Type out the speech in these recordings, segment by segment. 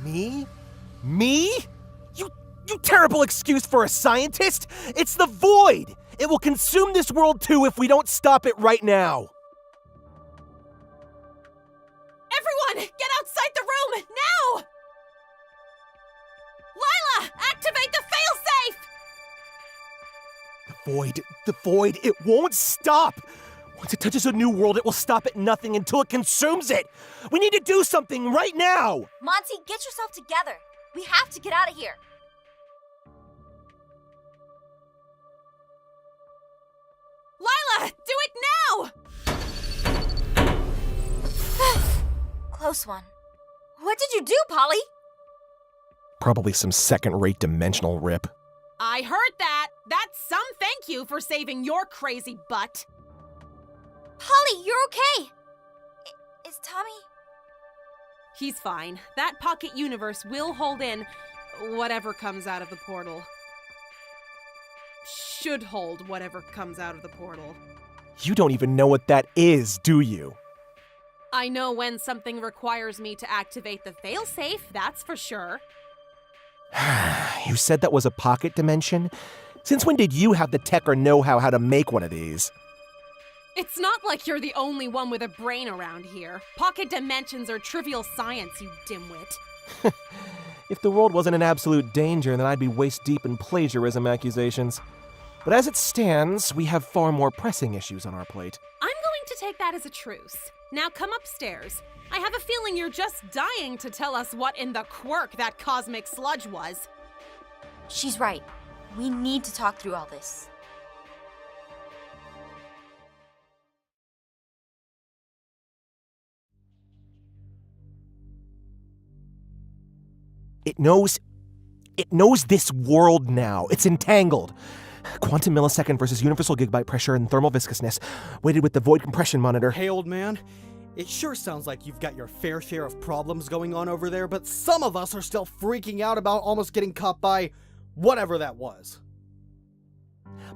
Me? Me? You terrible excuse for a scientist! It's the void! It will consume this world too if we don't stop it right now! Everyone, get outside the room, now! Lila, activate the failsafe! The void, it won't stop! Once it touches a new world, it will stop at nothing until it consumes it! We need to do something right now! Monty, get yourself together. We have to get out of here. Lila, do it now! Close one. What did you do, Polly? Probably some second-rate dimensional rip. I heard that. That's some thank you for saving your crazy butt. Polly, you're okay. Is Tommy? He's fine. That pocket universe will hold in whatever comes out of the portal. Should hold whatever comes out of the portal. You don't even know what that is, do you? I know when something requires me to activate the failsafe, that's for sure. You said that was a pocket dimension? Since when did you have the tech or know-how to make one of these? It's not like you're the only one with a brain around here. Pocket dimensions are trivial science, you dimwit. If the world wasn't in absolute danger, then I'd be waist-deep in plagiarism accusations. But as it stands, we have far more pressing issues on our plate. I'm going to take that as a truce. Now come upstairs. I have a feeling you're just dying to tell us what in the quirk that cosmic sludge was. She's right. We need to talk through all this. It knows this world now. It's entangled. Quantum millisecond versus universal gigabyte pressure and thermal viscousness, weighted with the void compression monitor. Hey, old man. It sure sounds like you've got your fair share of problems going on over there, but some of us are still freaking out about almost getting caught by whatever that was.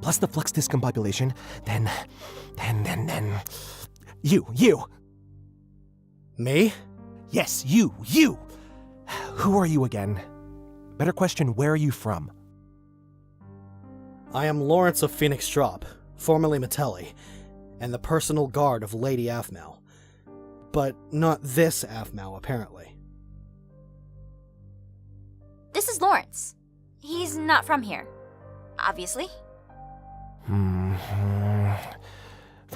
Plus the flux discombobulation, then... You. Me? Yes, you. Who are you again? Better question, where are you from? I am Lawrence of Phoenix Drop, formerly Metelli, and the personal guard of Lady Aphmau. But not this Aphmau, apparently. This is Lawrence. He's not from here. Obviously. From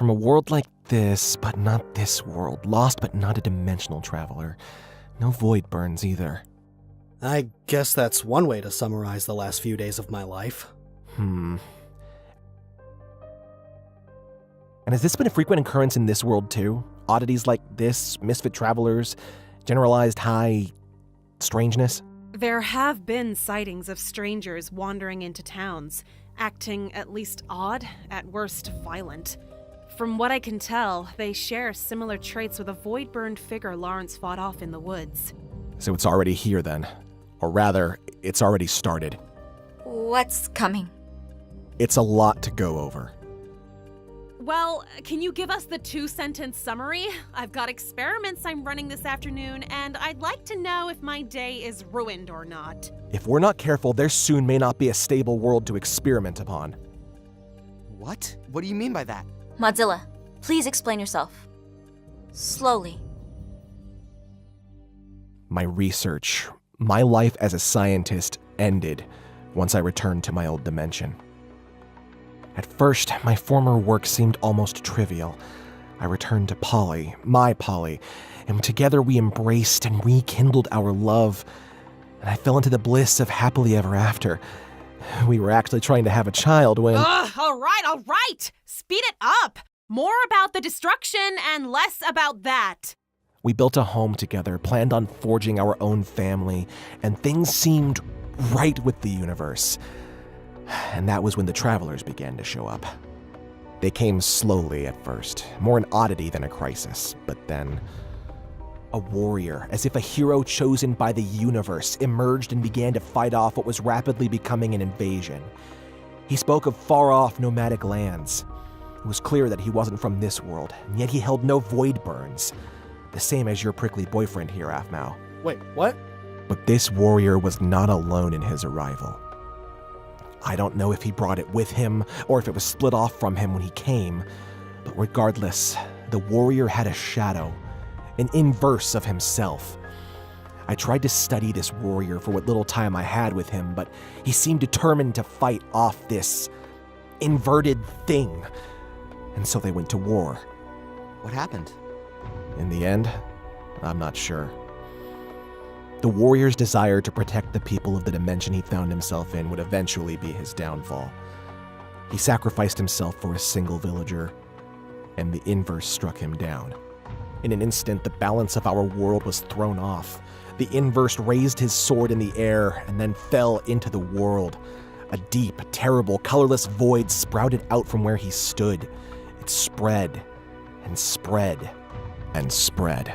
a world like this, but not this world. Lost, but not a dimensional traveler. No void burns either. I guess that's one way to summarize the last few days of my life. And has this been a frequent occurrence in this world too? Oddities like this, misfit travelers, generalized high strangeness? There have been sightings of strangers wandering into towns, acting at least odd, at worst violent. From what I can tell, they share similar traits with a void-burned figure Lawrence fought off in the woods. So it's already here then. Or rather, it's already started. What's coming? It's a lot to go over. Well, can you give us the 2-sentence summary? I've got experiments I'm running this afternoon, and I'd like to know if my day is ruined or not. If we're not careful, there soon may not be a stable world to experiment upon. What? What do you mean by that? Mozilla, please explain yourself. Slowly. My research, my life as a scientist ended once I returned to my old dimension. At first, my former work seemed almost trivial. I returned to Polly, my Polly, and together we embraced and rekindled our love, and I fell into the bliss of happily ever after. We were actually trying to have a child when... Ugh, all right! Speed it up! More about the destruction and less about that. We built a home together, planned on forging our own family, and things seemed right with the universe. And that was when the travelers began to show up. They came slowly at first, more an oddity than a crisis, but then... a warrior, as if a hero chosen by the universe, emerged and began to fight off what was rapidly becoming an invasion. He spoke of far-off nomadic lands. It was clear that he wasn't from this world, and yet he held no void burns. The same as your prickly boyfriend here, Aphmau. Wait, what? But this warrior was not alone in his arrival. I don't know if he brought it with him or if it was split off from him when he came, but regardless, the warrior had a shadow, an inverse of himself. I tried to study this warrior for what little time I had with him, but he seemed determined to fight off this inverted thing. And so they went to war. What happened? In the end, I'm not sure. The warrior's desire to protect the people of the dimension he found himself in would eventually be his downfall. He sacrificed himself for a single villager, and the inverse struck him down. In an instant, the balance of our world was thrown off. The inverse raised his sword in the air and then fell into the world. A deep, terrible, colorless void sprouted out from where he stood. It spread and spread and spread.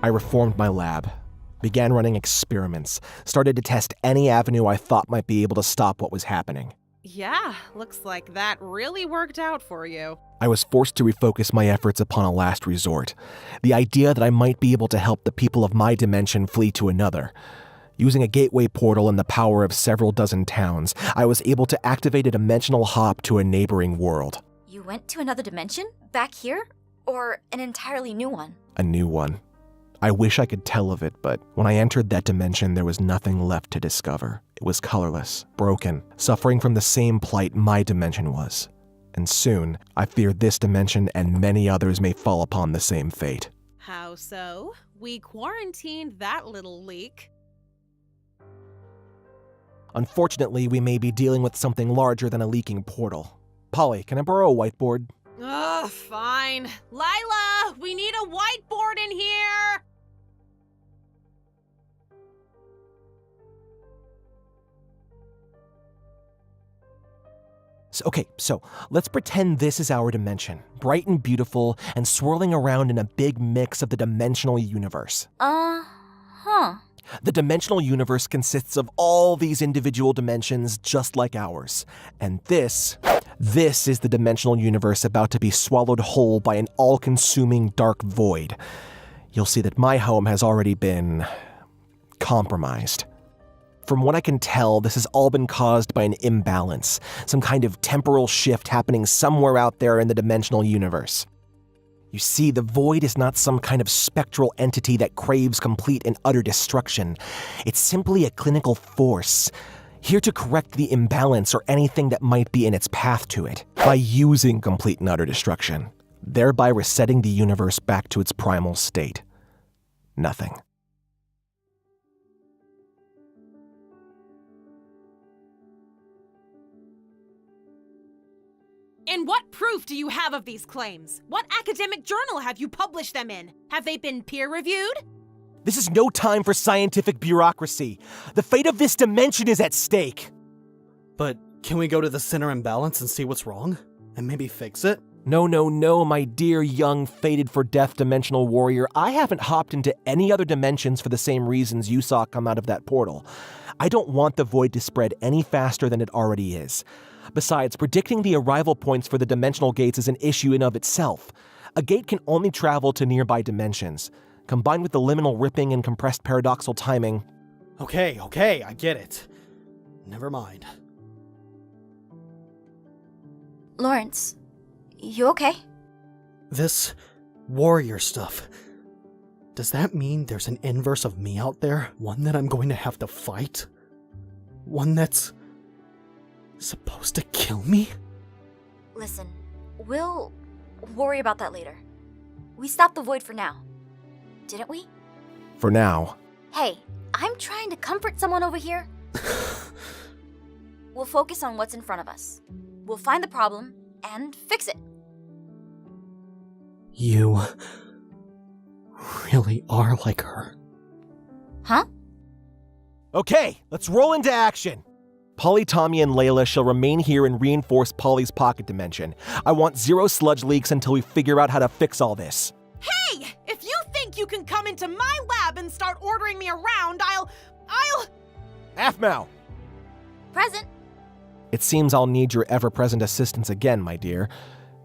I reformed my lab, began running experiments, started to test any avenue I thought might be able to stop what was happening. Yeah, looks like that really worked out for you. I was forced to refocus my efforts upon a last resort, the idea that I might be able to help the people of my dimension flee to another. Using a gateway portal and the power of several dozen towns, I was able to activate a dimensional hop to a neighboring world. You went to another dimension? Back here? Or an entirely new one? A new one. I wish I could tell of it, but when I entered that dimension, there was nothing left to discover. It was colorless, broken, suffering from the same plight my dimension was. And soon, I fear this dimension and many others may fall upon the same fate. How so? We quarantined that little leak. Unfortunately, we may be dealing with something larger than a leaking portal. Polly, can I borrow a whiteboard? Ugh, fine. Lila, we need a whiteboard in here! So let's pretend this is our dimension, bright and beautiful, and swirling around in a big mix of the dimensional universe. The dimensional universe consists of all these individual dimensions just like ours. And this is the dimensional universe about to be swallowed whole by an all-consuming dark void. You'll see that my home has already been compromised. From what I can tell, this has all been caused by an imbalance, some kind of temporal shift happening somewhere out there in the dimensional universe. You see, the void is not some kind of spectral entity that craves complete and utter destruction. It's simply a clinical force, here to correct the imbalance or anything that might be in its path to it, by using complete and utter destruction, thereby resetting the universe back to its primal state. Nothing. And what proof do you have of these claims? What academic journal have you published them in? Have they been peer-reviewed? This is no time for scientific bureaucracy. The fate of this dimension is at stake. But can we go to the center imbalance and see what's wrong? And maybe fix it? No, my dear young fated-for-death dimensional warrior. I haven't hopped into any other dimensions for the same reasons you saw come out of that portal. I don't want the void to spread any faster than it already is. Besides, predicting the arrival points for the dimensional gates is an issue in of itself. A gate can only travel to nearby dimensions. Combined with the liminal ripping and compressed paradoxal timing... Okay, I get it. Never mind. Lawrence, you okay? This warrior stuff. Does that mean there's an inverse of me out there? One that I'm going to have to fight? One that's supposed to kill me? Listen, we'll worry about that later. We stopped the void for now. Didn't we? For now. Hey, I'm trying to comfort someone over here. We'll focus on what's in front of us. We'll find the problem and fix it. You really are like her. Huh? Okay, let's roll into action. Polly, Tommy, and Layla shall remain here and reinforce Polly's pocket dimension. I want 0 sludge leaks until we figure out how to fix all this. Hey! If you think you can come into my lab and start ordering me around, I'll... Aphmau! Present. It seems I'll need your ever-present assistance again, my dear.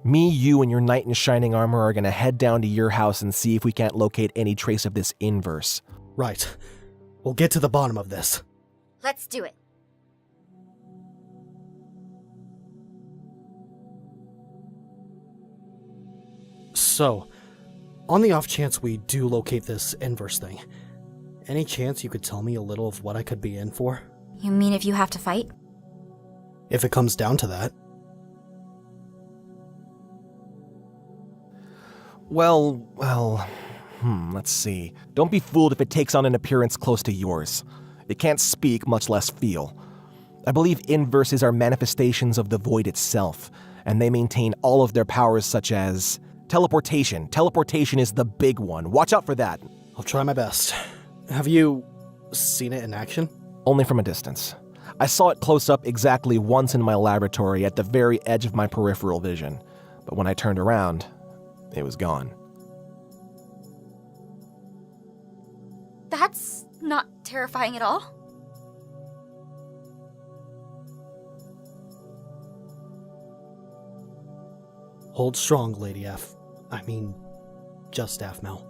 Me, you, and your knight in shining armor are gonna head down to your house and see if we can't locate any trace of this inverse. Right. We'll get to the bottom of this. Let's do it. So, on the off chance we do locate this inverse thing, any chance you could tell me a little of what I could be in for? You mean if you have to fight? If it comes down to that. Let's see. Don't be fooled if it takes on an appearance close to yours. It can't speak, much less feel. I believe inverses are manifestations of the void itself, and they maintain all of their powers such as teleportation. Teleportation is the big one. Watch out for that. I'll try my best. Have you seen it in action? Only from a distance. I saw it close up exactly once in my laboratory at the very edge of my peripheral vision, but when I turned around, it was gone. That's not terrifying at all. Hold strong, Lady F. Just Aphmau.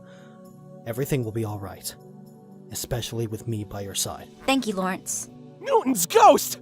Everything will be alright. Especially with me by your side. Thank you, Lawrence. Newton's ghost!